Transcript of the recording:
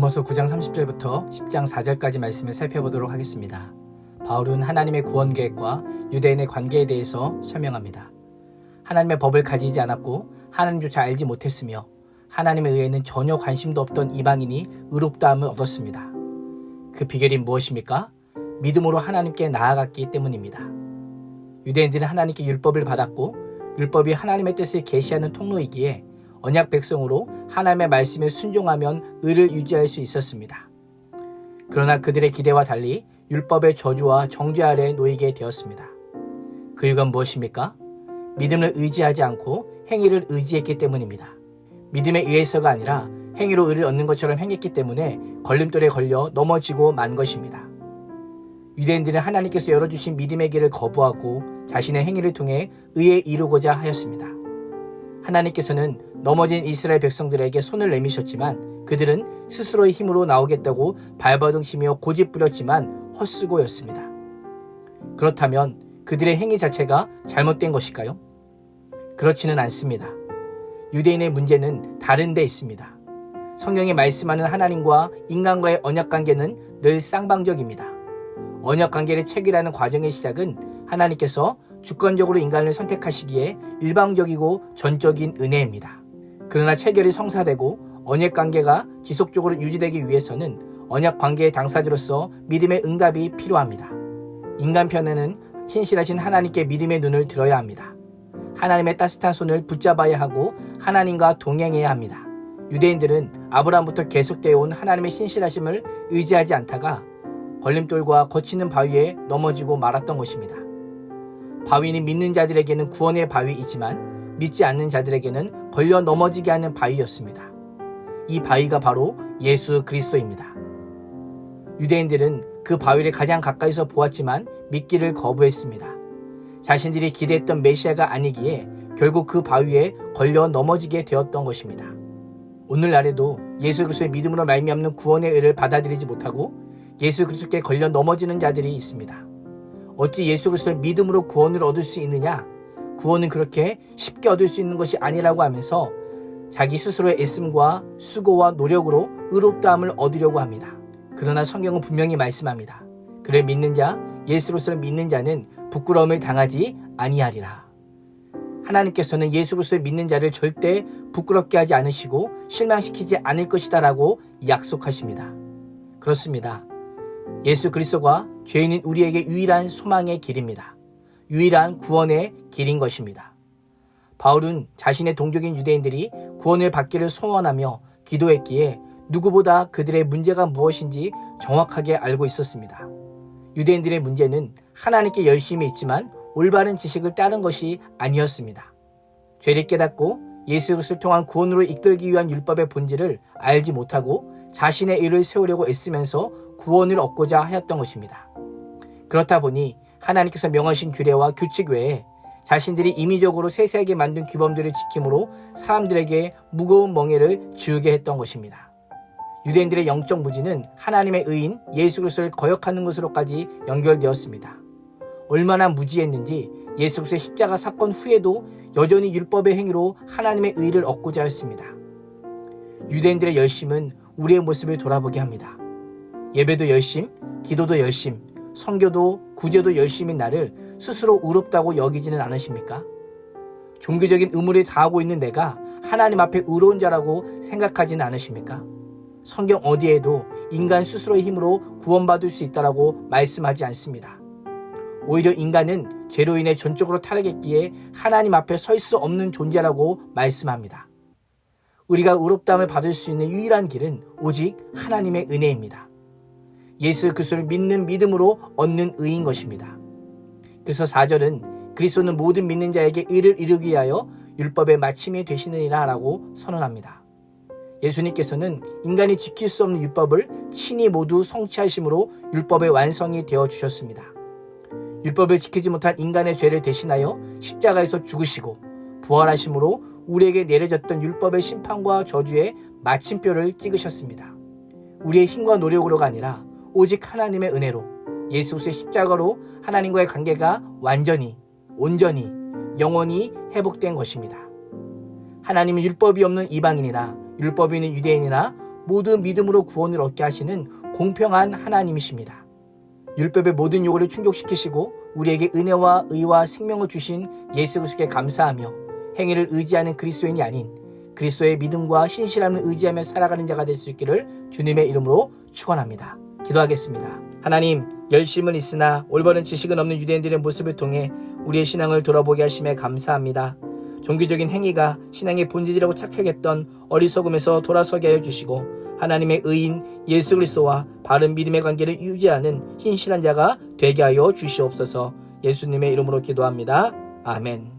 로마서 9장 30절부터 10장 4절까지 말씀을 살펴보도록 하겠습니다. 바울은 하나님의 구원 계획과 유대인의 관계에 대해서 설명합니다. 하나님의 법을 가지지 않았고 하나님조차 알지 못했으며 하나님에 의해는 전혀 관심도 없던 이방인이 의롭다함을 얻었습니다. 그 비결이 무엇입니까? 믿음으로 하나님께 나아갔기 때문입니다. 유대인들은 하나님께 율법을 받았고 율법이 하나님의 뜻을 계시하는 통로이기에 언약 백성으로 하나님의 말씀에 순종하면 의를 유지할 수 있었습니다. 그러나 그들의 기대와 달리 율법의 저주와 정죄 아래에 놓이게 되었습니다. 그 이유가 무엇입니까? 믿음을 의지하지 않고 행위를 의지했기 때문입니다. 믿음에 의해서가 아니라 행위로 의를 얻는 것처럼 행했기 때문에 걸림돌에 걸려 넘어지고 만 것입니다. 유대인들은 하나님께서 열어주신 믿음의 길을 거부하고 자신의 행위를 통해 의에 이루고자 하였습니다. 하나님께서는 넘어진 이스라엘 백성들에게 손을 내미셨지만 그들은 스스로의 힘으로 나오겠다고 발버둥치며 고집부렸지만 헛수고였습니다. 그렇다면 그들의 행위 자체가 잘못된 것일까요? 그렇지는 않습니다. 유대인의 문제는 다른 데 있습니다. 성경이 말씀하는 하나님과 인간과의 언약관계는 늘 쌍방적입니다. 언약관계를 체결하는 과정의 시작은 하나님께서 주권적으로 인간을 선택하시기에 일방적이고 전적인 은혜입니다. 그러나 체결이 성사되고 언약관계가 지속적으로 유지되기 위해서는 언약관계의 당사자로서 믿음의 응답이 필요합니다. 인간 편에는 신실하신 하나님께 믿음의 눈을 들어야 합니다. 하나님의 따뜻한 손을 붙잡아야 하고 하나님과 동행해야 합니다. 유대인들은 아브라함부터 계속되어 온 하나님의 신실하심을 의지하지 않다가 걸림돌과 거치는 바위에 넘어지고 말았던 것입니다. 바위는 믿는 자들에게는 구원의 바위이지만 믿지 않는 자들에게는 걸려 넘어지게 하는 바위였습니다. 이 바위가 바로 예수 그리스도입니다. 유대인들은 그 바위를 가장 가까이서 보았지만 믿기를 거부했습니다. 자신들이 기대했던 메시아가 아니기에 결국 그 바위에 걸려 넘어지게 되었던 것입니다. 오늘날에도 예수 그리스도의 믿음으로 말미암는 구원의 의를 받아들이지 못하고 예수 그리스도께 걸려 넘어지는 자들이 있습니다. 어찌 예수 그리스도의 믿음으로 구원을 얻을 수 있느냐? 구원은 그렇게 쉽게 얻을 수 있는 것이 아니라고 하면서 자기 스스로의 애씀과 수고와 노력으로 의롭다함을 얻으려고 합니다. 그러나 성경은 분명히 말씀합니다. 그를 믿는 자, 예수 그리스도를 믿는 자는 부끄러움을 당하지 아니하리라. 하나님께서는 예수 그리스도를 믿는 자를 절대 부끄럽게 하지 않으시고 실망시키지 않을 것이다 라고 약속하십니다. 그렇습니다. 예수 그리스도가 죄인인 우리에게 유일한 소망의 길입니다. 유일한 구원의 길인 것입니다. 바울은 자신의 동족인 유대인들이 구원을 받기를 소원하며 기도했기에 누구보다 그들의 문제가 무엇인지 정확하게 알고 있었습니다. 유대인들의 문제는 하나님께 열심히 있지만 올바른 지식을 따른 것이 아니었습니다. 죄를 깨닫고 예수 그리스도를 통한 구원으로 이끌기 위한 율법의 본질을 알지 못하고 자신의 의를 세우려고 애쓰면서 구원을 얻고자 하였던 것입니다. 그렇다 보니 하나님께서 명하신 규례와 규칙 외에 자신들이 임의적으로 세세하게 만든 규범들을 지킴으로 사람들에게 무거운 멍에를 지우게 했던 것입니다. 유대인들의 영적 무지는 하나님의 의인 예수 그리스도를 거역하는 것으로까지 연결되었습니다. 얼마나 무지했는지 예수 그리스도의 십자가 사건 후에도 여전히 율법의 행위로 하나님의 의를 얻고자 했습니다. 유대인들의 열심은 우리의 모습을 돌아보게 합니다. 예배도 열심, 기도도 열심, 선교도 구제도 열심인 나를 스스로 의롭다고 여기지는 않으십니까? 종교적인 의무를 다하고 있는 내가 하나님 앞에 의로운 자라고 생각하지는 않으십니까? 성경 어디에도 인간 스스로의 힘으로 구원받을 수 있다라고 말씀하지 않습니다. 오히려 인간은 죄로 인해 전적으로 타락했기에 하나님 앞에 설 수 없는 존재라고 말씀합니다. 우리가 의롭다함을 받을 수 있는 유일한 길은 오직 하나님의 은혜입니다. 예수 그리스도를 믿는 믿음으로 얻는 의인 것입니다. 그래서 4절은 그리스도는 모든 믿는 자에게 의를 이루기 위하여 율법의 마침이 되시느니라 라고 선언합니다. 예수님께서는 인간이 지킬 수 없는 율법을 친히 모두 성취하심으로 율법의 완성이 되어 주셨습니다. 율법을 지키지 못한 인간의 죄를 대신하여 십자가에서 죽으시고 부활하심으로 우리에게 내려졌던 율법의 심판과 저주의 마침표를 찍으셨습니다. 우리의 힘과 노력으로가 아니라 오직 하나님의 은혜로 예수 그리스도의 십자가로 하나님과의 관계가 완전히, 온전히, 영원히 회복된 것입니다. 하나님은 율법이 없는 이방인이나 율법이 있는 유대인이나 모든 믿음으로 구원을 얻게 하시는 공평한 하나님이십니다. 율법의 모든 요구를 충족시키시고 우리에게 은혜와 의와 생명을 주신 예수 그리스도께 감사하며 행위를 의지하는 그리스도인이 아닌 그리스도의 믿음과 신실함을 의지하며 살아가는 자가 될 수 있기를 주님의 이름으로 축원합니다. 기도하겠습니다. 하나님, 열심은 있으나 올바른 지식은 없는 유대인들의 모습을 통해 우리의 신앙을 돌아보게 하심에 감사합니다. 종교적인 행위가 신앙의 본질이라고 착각했던 어리석음에서 돌아서게 하여 주시고 하나님의 의인 예수 그리스도와 바른 믿음의 관계를 유지하는 신실한 자가 되게 하여 주시옵소서. 예수님의 이름으로 기도합니다. 아멘.